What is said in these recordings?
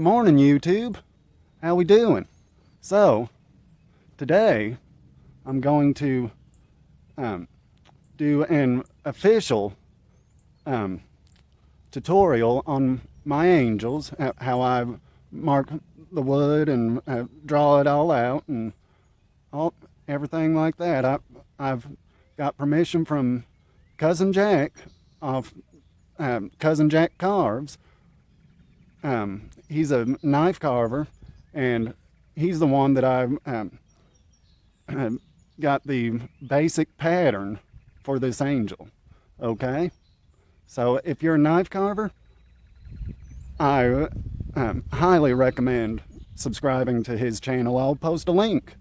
Morning, YouTube. How we doing? So, today I'm going to do an official tutorial on my angels, how I mark the wood and draw it all out and everything like that. I've got permission from Cousin Jack of Cousin Jack Carves. He's a knife carver, and he's the one that I got the basic pattern for this angel. Okay, so if you're a knife carver, I highly recommend subscribing to his channel. I'll post a link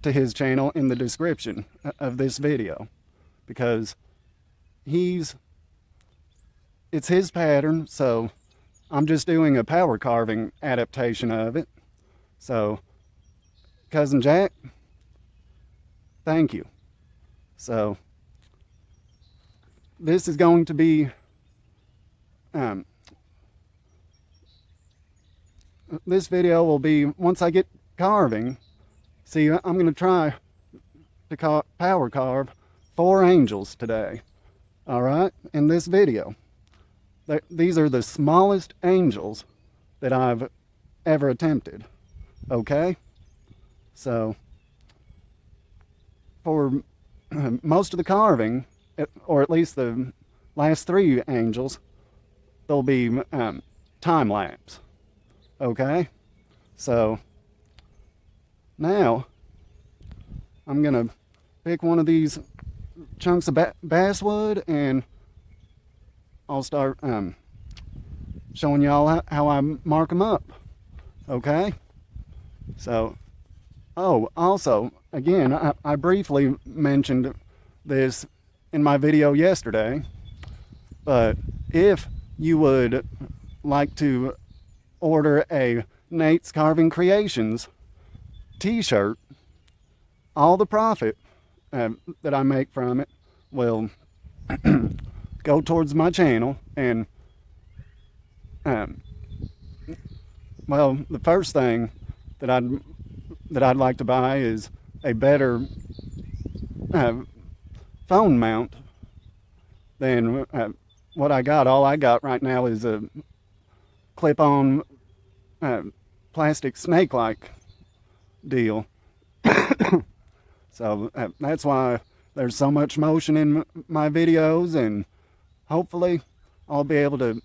to his channel in the description of this video, because it's his pattern, so I'm just doing a power carving adaptation of it. So, Cousin Jack, thank you. So, this is going to be this video will be once I get carving. See, I'm going to try to power carve 4 angels today. All right, in this video. These are the smallest angels that I've ever attempted. Okay, so for most of the carving, or at least the last 3 angels, they'll be time lapse. Okay, so now I'm gonna pick one of these chunks of basswood, and I'll start showing y'all how I mark them up. Okay, so also, again, I briefly mentioned this in my video yesterday, but if you would like to order a Nate's Carving Creations t-shirt, all the profit that I make from it will go towards my channel. And well, the first thing that I'd like to buy is a better phone mount than what I got. All I got right now is a clip-on plastic snake-like deal. So that's why there's so much motion in my videos, and hopefully I'll be able to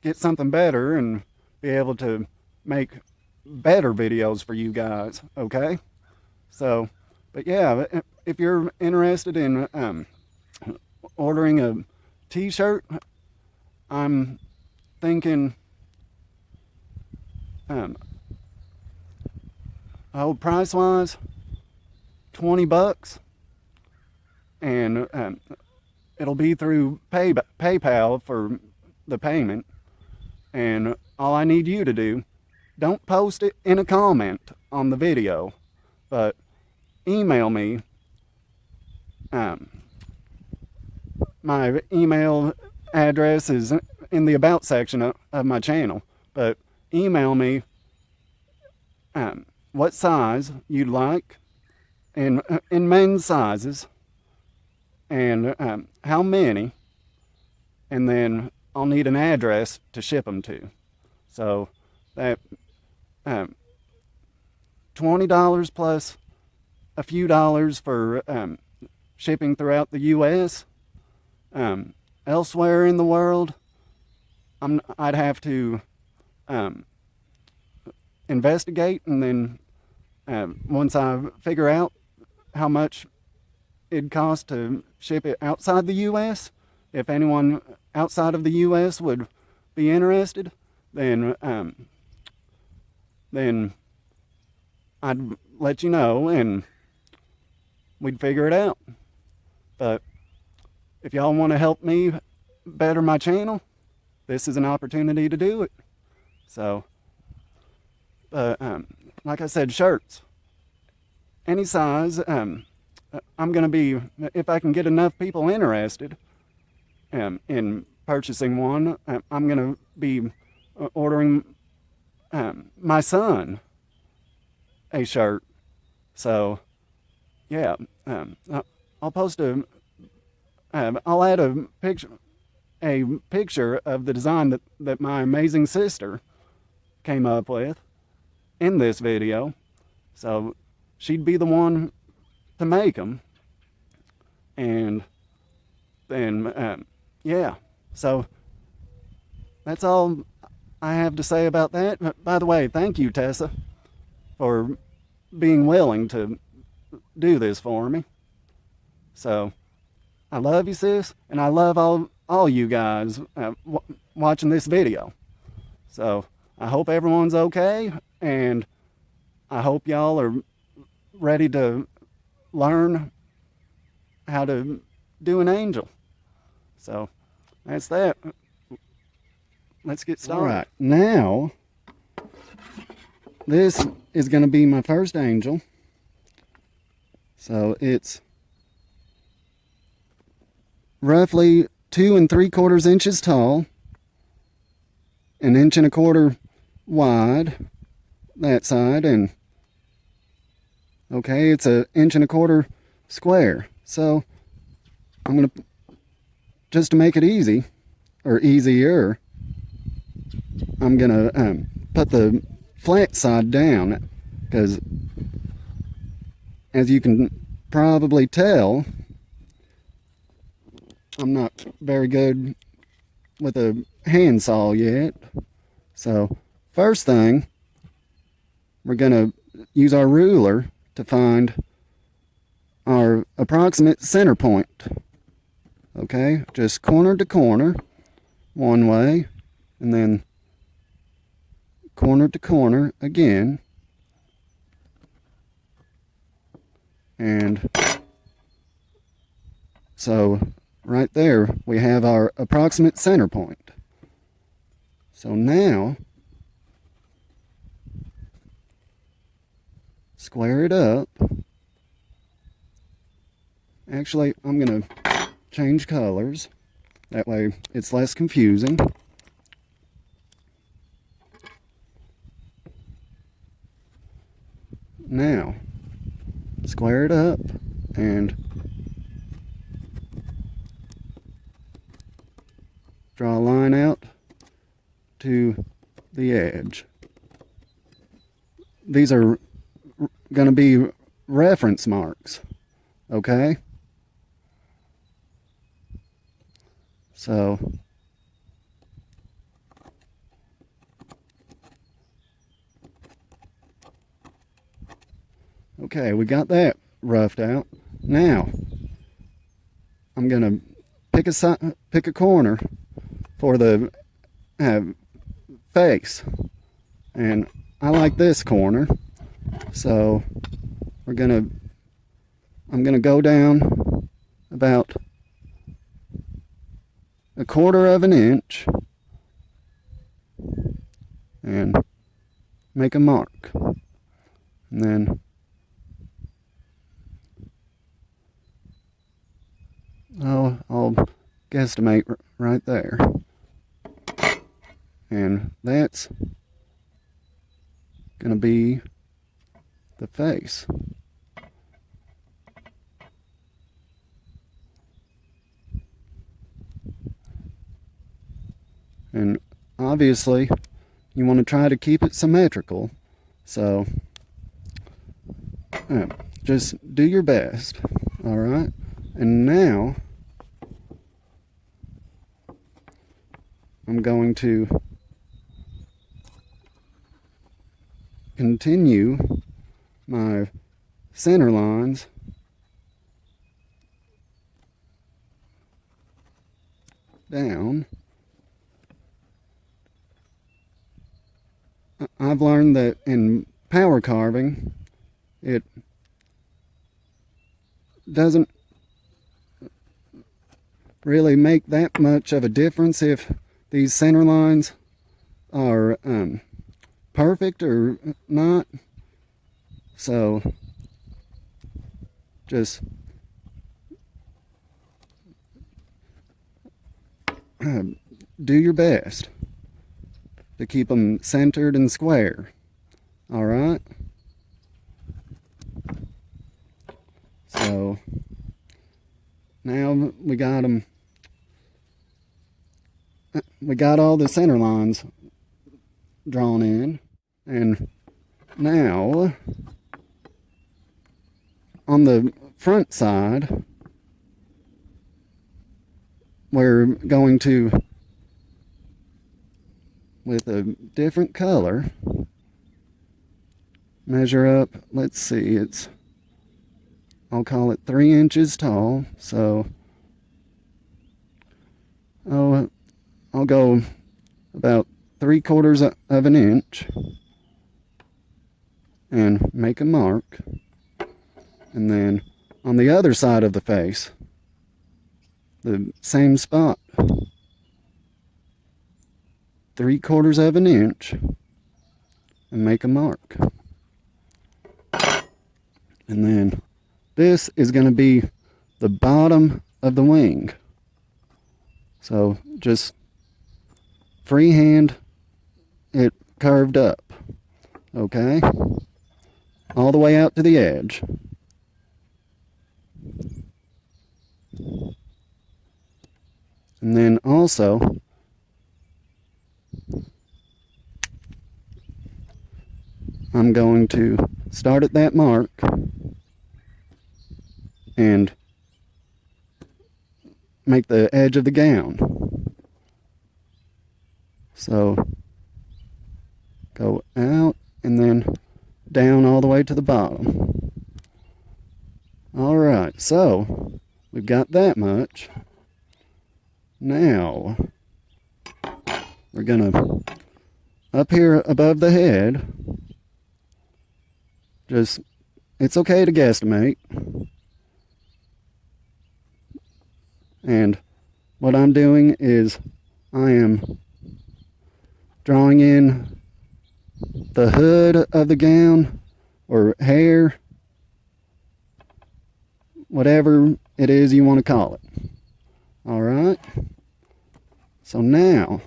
get something better and be able to make better videos for you guys. Okay, so but yeah, if you're interested in ordering a t-shirt, I'm thinking price wise, $20, and it'll be through PayPal for the payment. And all I need you to do, don't post it in a comment on the video, but email me. My email address is in the about section of my channel, but email me what size you'd like in men's sizes, and how many, and then I'll need an address to ship them to. So that $20 plus a few dollars for shipping throughout the U.S. Elsewhere in the world, I'd have to investigate, and then once I figure out how much it'd cost to ship it outside the U.S., if anyone outside of the U.S. would be interested, then I'd let you know and we'd figure it out. But if y'all want to help me better my channel, this is an opportunity to do it. So, like I said, shirts, any size. I'm going to be, if I can get enough people interested in purchasing one, I'm going to be ordering my son a shirt. So yeah, I'll post I'll add a picture of the design that my amazing sister came up with in this video. So she'd be the one to make them, and then yeah. So that's all I have to say about that. By the way, thank you, Tessa, for being willing to do this for me. So I love you, sis, and I love all you guys watching this video. So I hope everyone's okay, and I hope y'all are ready to learn how to do an angel. So that's that. Let's get started. All right, now this is going to be my first angel. So it's roughly 2 3/4 inches tall, 1 1/4 wide, that side, and okay, it's 1 1/4 square. So I'm gonna, just to make it easy, or easier, I'm gonna put the flat side down, because as you can probably tell, I'm not very good with a handsaw yet. So first thing, we're gonna use our ruler to find our approximate center point. Okay, just corner to corner one way, and then corner to corner again, and so right there we have our approximate center point. So now square it up. Actually, I'm gonna change colors, that way it's less confusing. Now square it up and draw a line out to the edge. These are going to be reference marks, okay? So okay, we got that roughed out. Now I'm gonna pick a corner for the face, and I like this corner, so I'm gonna go down about 1/4 inch and make a mark, and then I'll guesstimate right there, and that's gonna be the face. And obviously you want to try to keep it symmetrical, so just do your best. All right, and now I'm going to continue my center lines down. I've learned that in power carving, it doesn't really make that much of a difference if these center lines are perfect or not. So just do your best. to keep them centered and square. All right. So now we got them. We got all the center lines drawn in, and now on the front side we're going to, with a different color, measure up. Let's see, I'll call it 3 inches tall, so I'll go about 3/4 of an inch and make a mark. And then on the other side of the face, the same spot, 3/4 of an inch, and make a mark. And then this is going to be the bottom of the wing. So just freehand it curved up, okay? All the way out to the edge. And then also, I'm going to start at that mark and make the edge of the gown. So go out and then down all the way to the bottom. All right, so we've got that much. Now we're gonna, up here above the head, just, it's okay to guesstimate. And what I'm doing is I am drawing in the hood of the gown or hair, whatever it is you want to call it. All right. So now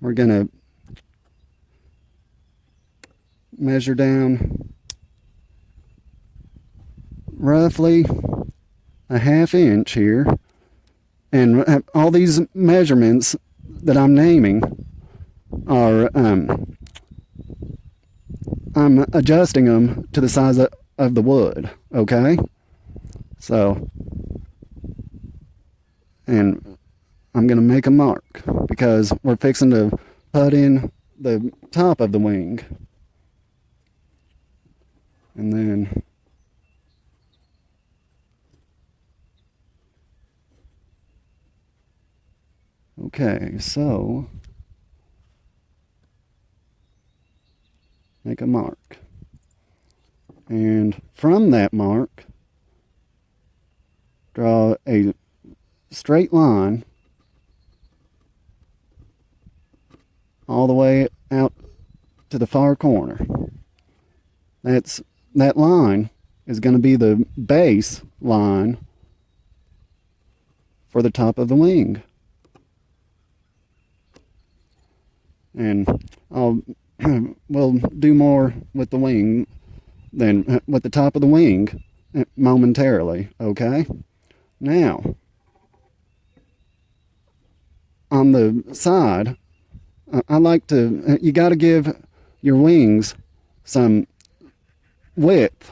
we're going to measure down roughly a 1/2 inch here. And all these measurements that I'm naming are, I'm adjusting them to the size of the wood, okay? So, and I'm going to make a mark because we're fixing to put in the top of the wing. And then okay, so make a mark. And from that mark, draw a straight line all the way out to the far corner. That line is going to be the base line for the top of the wing. And we'll do more with the wing than with the top of the wing momentarily, okay? Now, on the side, I like to, you got to give your wings some width,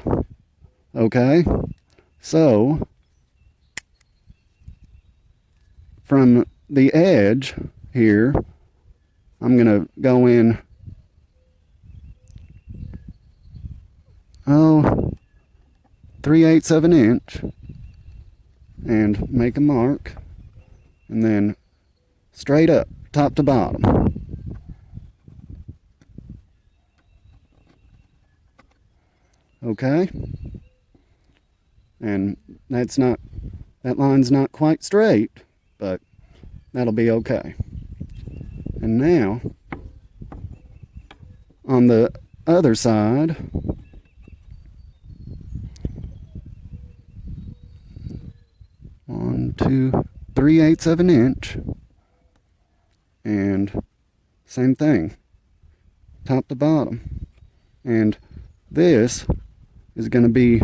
okay? So, from the edge here, I'm going to go in, 3/8 of an inch and make a mark, and then straight up, top to bottom. Okay? And that line's not quite straight, but that'll be okay. And now, on the other side, one, two, 3/8 of an inch, and same thing, top to bottom. And this is going to be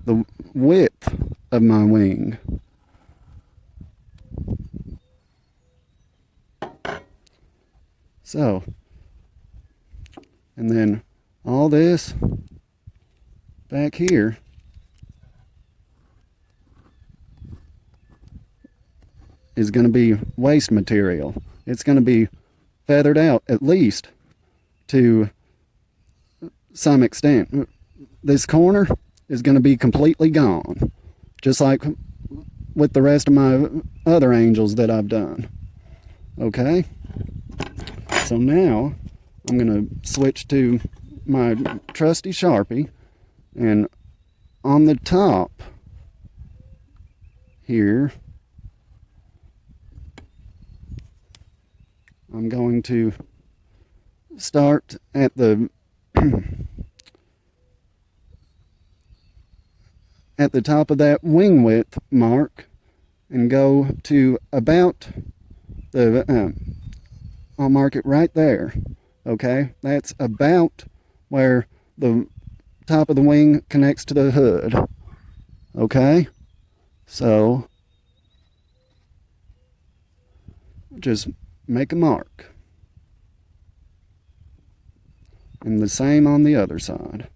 the width of my wing. So, and then all this back here is going to be waste material. It's going to be feathered out at least to some extent. This corner is going to be completely gone, just like with the rest of my other angels that I've done. Okay, so now I'm going to switch to my trusty Sharpie, and on the top here I'm going to start at the at the top of that wing width mark and go to about the I'll mark it right there. Okay, that's about where the top of the wing connects to the hood. Okay, so just make a mark, and the same on the other side.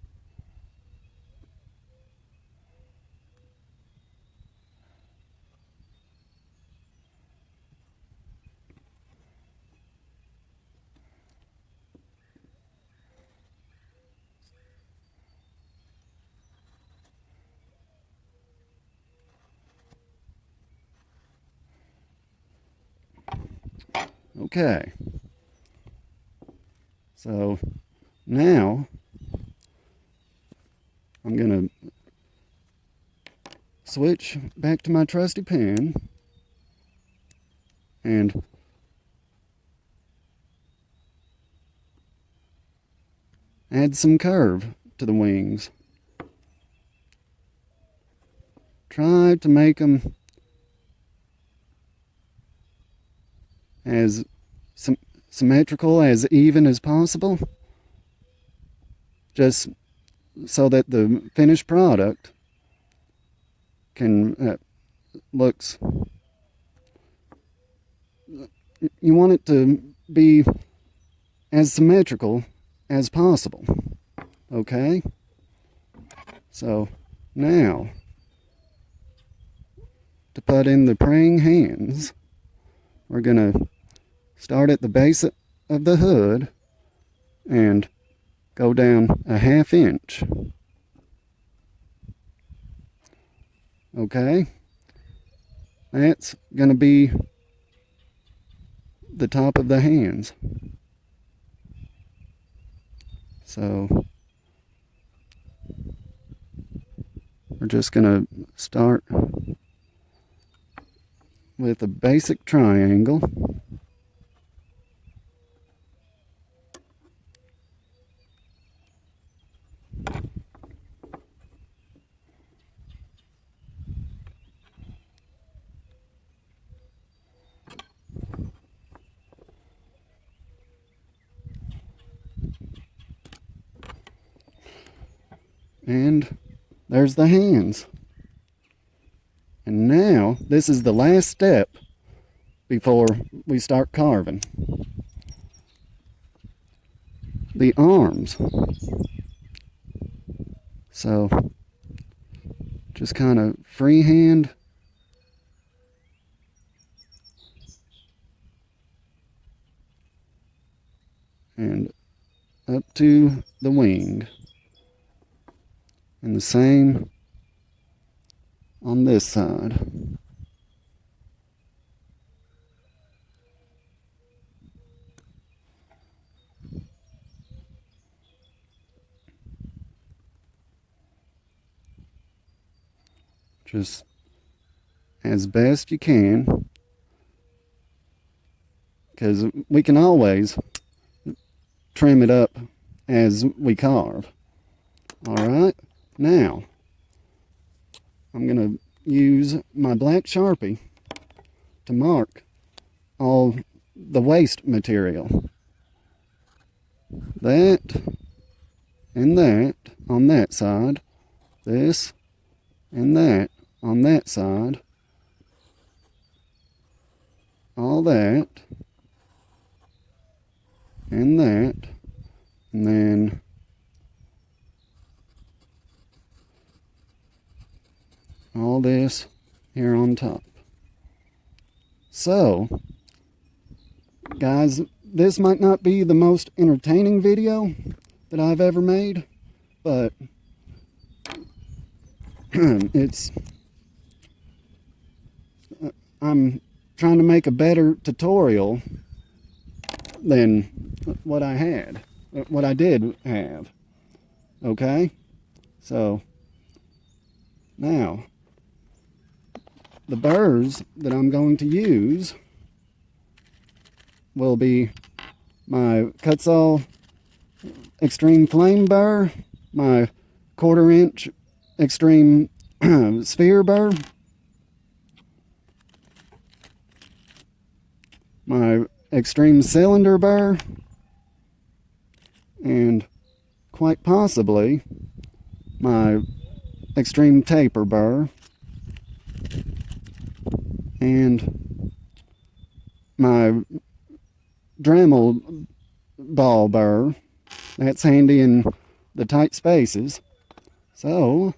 Okay, so now I'm going to switch back to my trusty pen and add some curve to the wings. Try to make them as symmetrical, as even as possible, just so that the finished product can looks, you want it to be as symmetrical as possible. Okay, so now to put in the praying hands, we're gonna start at the base of the hood and go down a 1/2 inch. Okay, that's going to be the top of the hands. So we're just going to start with a basic triangle. And there's the hands. And now this is the last step before we start carving. The arms. So just kind of freehand and up to the wing. And the same on this side. Just as best you can, because we can always trim it up as we carve. All right. Now, I'm going to use my black Sharpie to mark all the waste material. That and that on that side. This and that on that side. All that and that, and then all this here on top. So, guys, this might not be the most entertaining video that I've ever made, but I'm trying to make a better tutorial than what I did have. Okay? So, now, the burrs that I'm going to use will be my Kutzall Extreme Flame burr, my 1/4 inch Extreme Sphere burr, my Extreme Cylinder burr, and quite possibly my Extreme Taper burr, and my Dremel ball burr. That's handy in the tight spaces. So,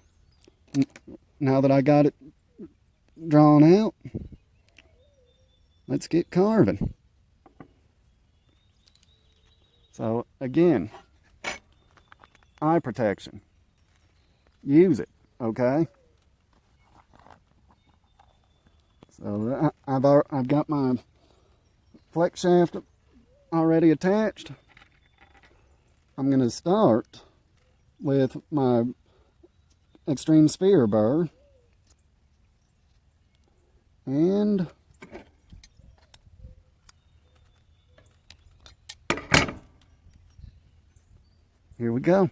now that I got it drawn out, let's get carving. So, again, eye protection. Use it, okay? So, I've got my flex shaft already attached. I'm going to start with my Extreme Sphere burr, and here we go.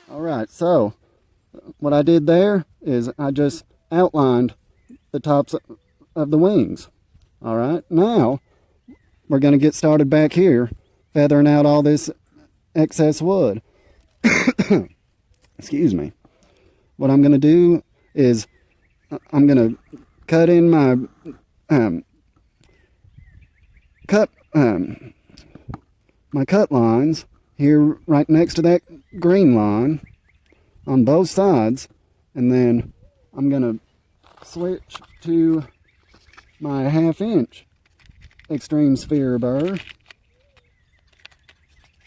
Alright, so what I did there is I just outlined the tops of the wings. Alright, now we're going to get started back here, feathering out all this excess wood. Excuse me. What I'm going to do is I'm going to cut in my cut lines here right next to that green line on both sides, and then I'm going to switch to my 1/2 inch Extreme Sphere burr,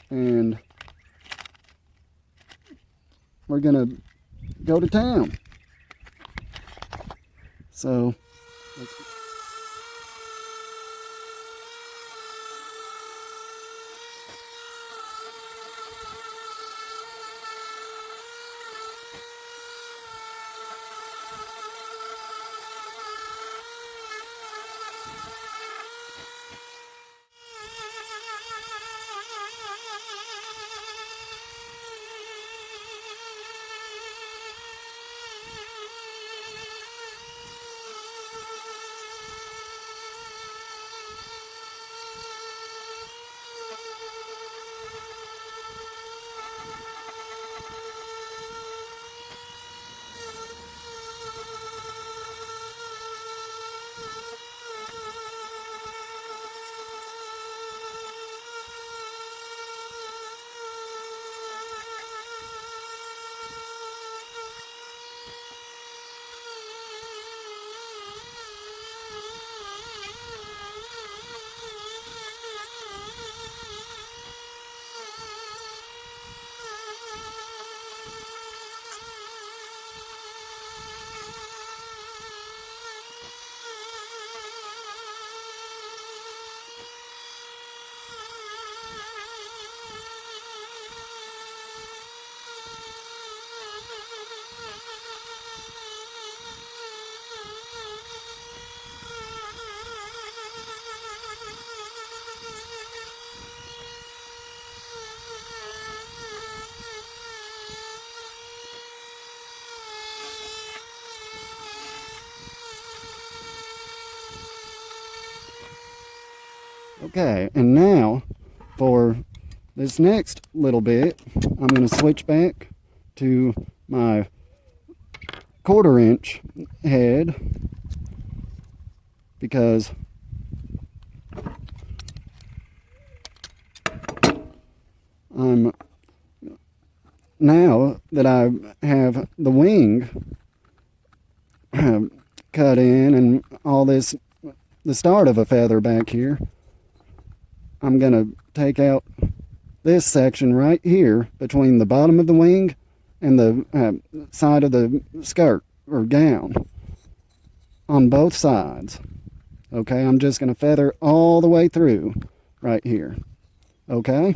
and we're going to go to town. So let's Okay, and now for this next little bit, I'm going to switch back to my 1/4 inch head, because now that I have the wing cut in and all this, the start of a feather back here, I'm going to take out this section right here between the bottom of the wing and the side of the skirt or gown on both sides. Okay, I'm just going to feather all the way through right here. Okay?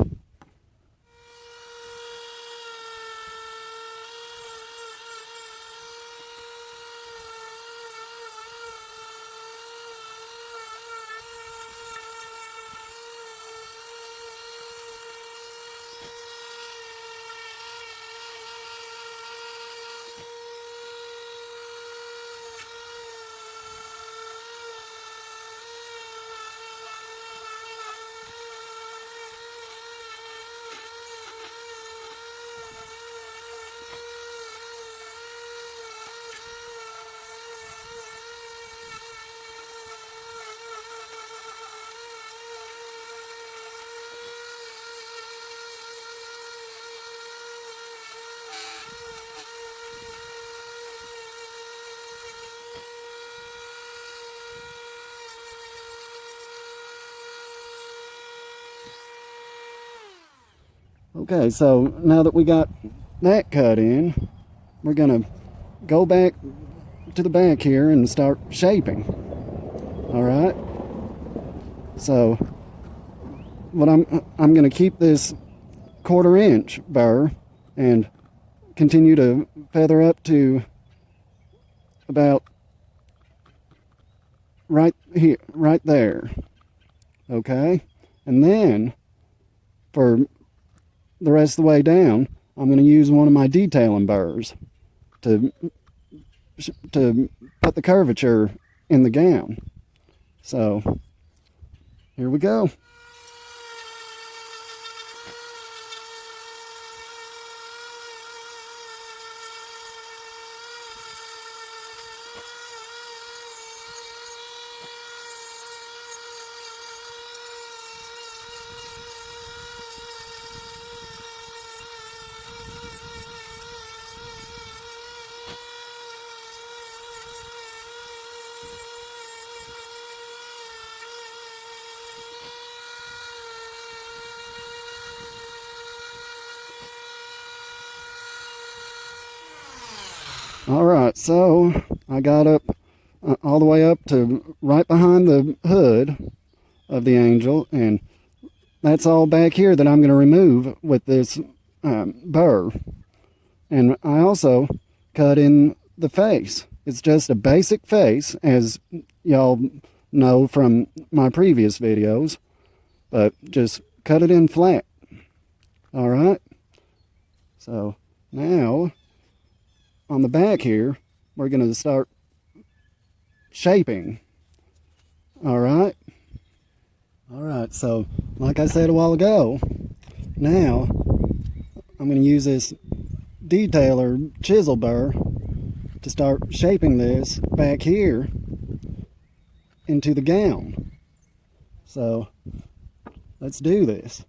Okay, so now that we got that cut in, we're going to go back to the back here and start shaping. All right? So what I'm going to keep this 1/4 inch burr and continue to feather up to about right here, right there. Okay? And then for the rest of the way down, I'm going to use one of my detailing burrs to put the curvature in the gown. So here we go. All right, so I got up all the way up to right behind the hood of the angel, and that's all back here that I'm going to remove with this burr. And I also cut in the face. It's just a basic face, as y'all know from my previous videos, but just cut it in flat. All right, so now on the back here, we're going to start shaping. All right. All right, so like I said a while ago, now I'm going to use this detailer chisel burr to start shaping this back here into the gown. So let's do this.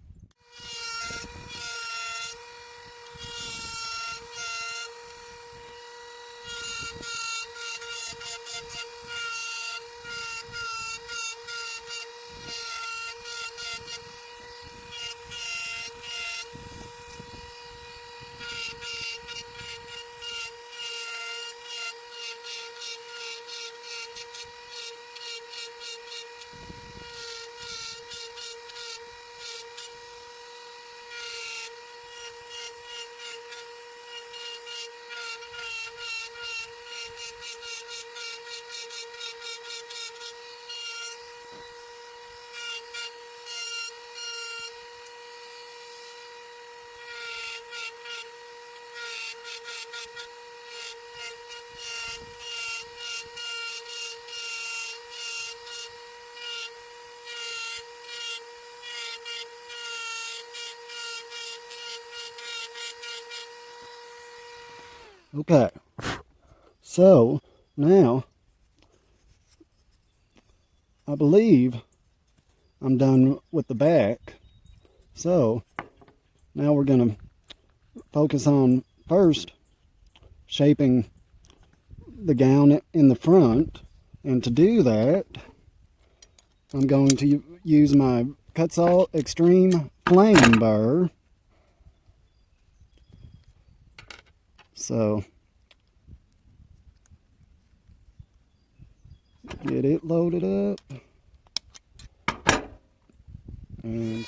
Okay, so now I believe I'm done with the back. So now we're going to focus on first shaping the gown in the front. And to do that, I'm going to use my Kutzall Extreme Flame burr. So get it loaded up. And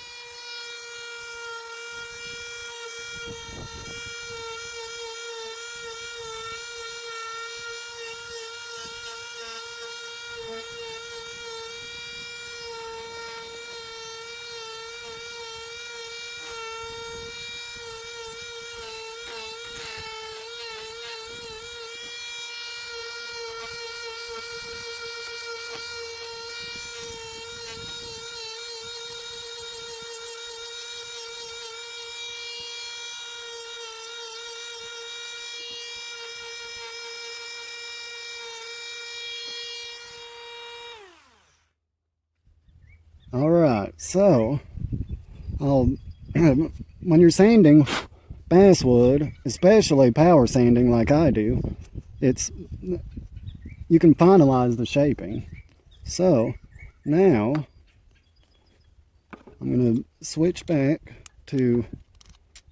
all right, so when you're sanding basswood, especially power sanding like I do, you can finalize the shaping. So now I'm going to switch back to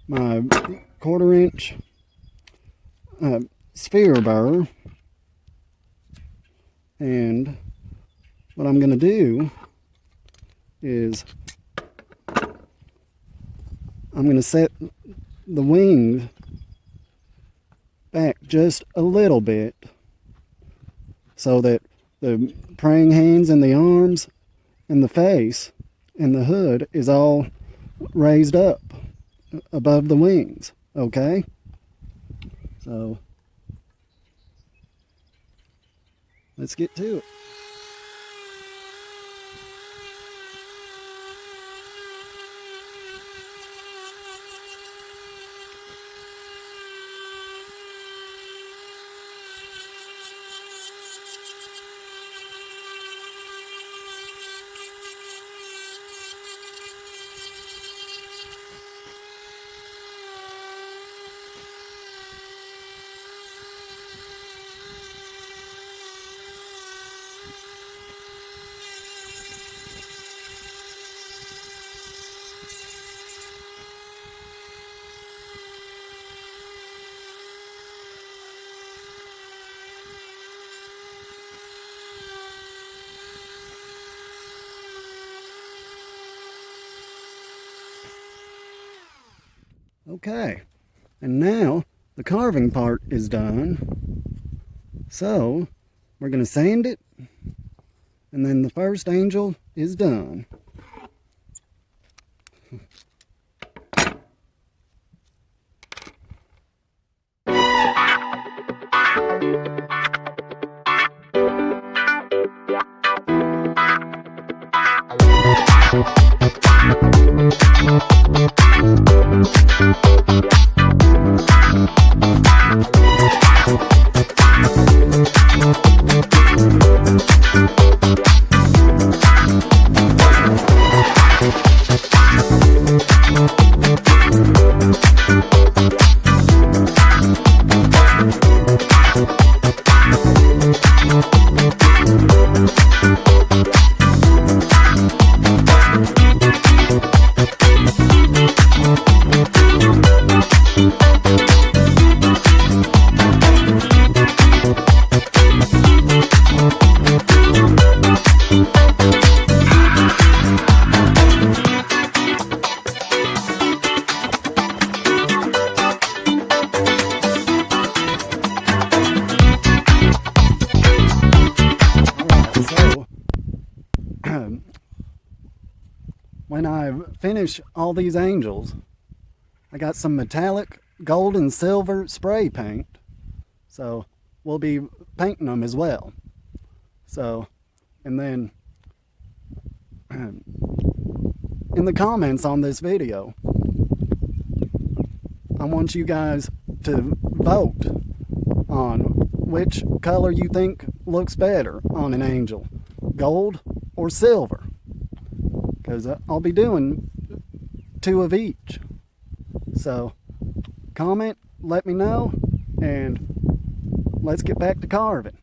my 1/4 inch sphere burr, and what I'm going to do is I'm going to set the wings back just a little bit so that the praying hands and the arms and the face and the hood is all raised up above the wings. Okay, so let's get to it. Okay, and now the carving part is done. So we're going to sand it, and then the first angel is done. When I finish all these angels, I got some metallic gold and silver spray paint, so we'll be painting them as well. So, and then in the comments on this video, I want you guys to vote on which color you think looks better on an angel, gold or silver, because I'll be doing 2 of each. So comment, let me know, and let's get back to carving.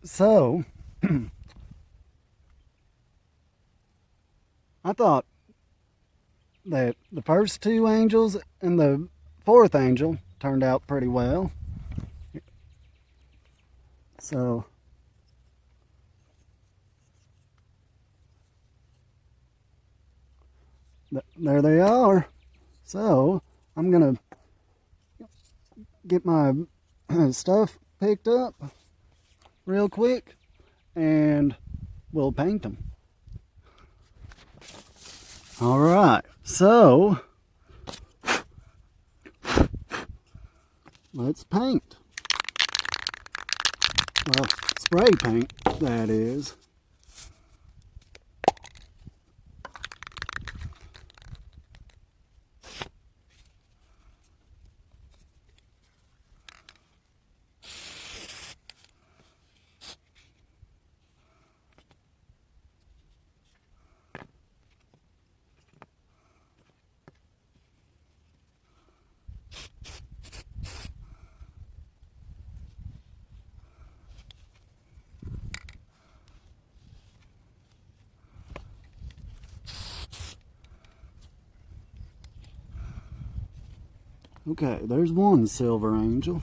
So, I thought that the first 2 angels and the 4th angel turned out pretty well. So, there they are. So, I'm going to get my stuff picked up real quick and we'll paint them. All right, so let's paint. Well, spray paint, that is. Okay, there's one silver angel.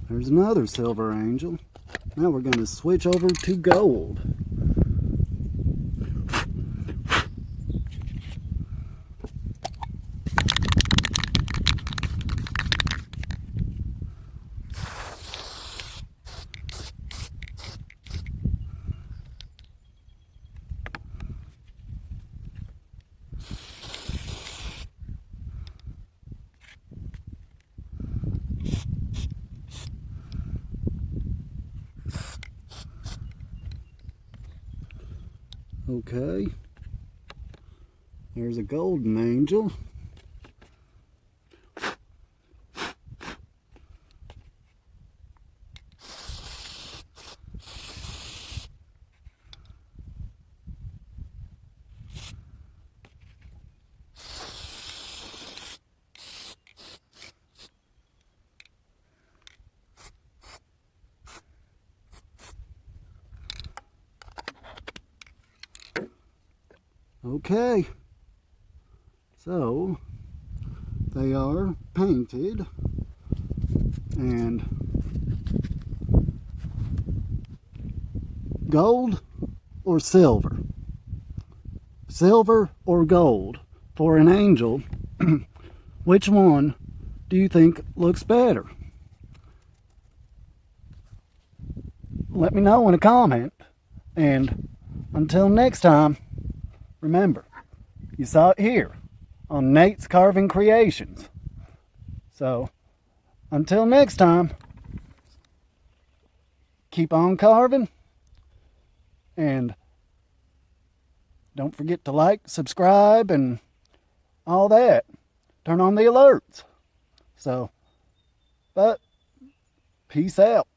There's another silver angel. Now we're going to switch over to gold. Okay, there's a golden angel. Okay, so they are painted and gold or silver? Silver or gold for an angel? Which one do you think looks better? Let me know in a comment, and until next time, remember, you saw it here on Nate's Carving Creations. So, until next time, keep on carving, and don't forget to like, subscribe, and all that. Turn on the alerts. So, but peace out.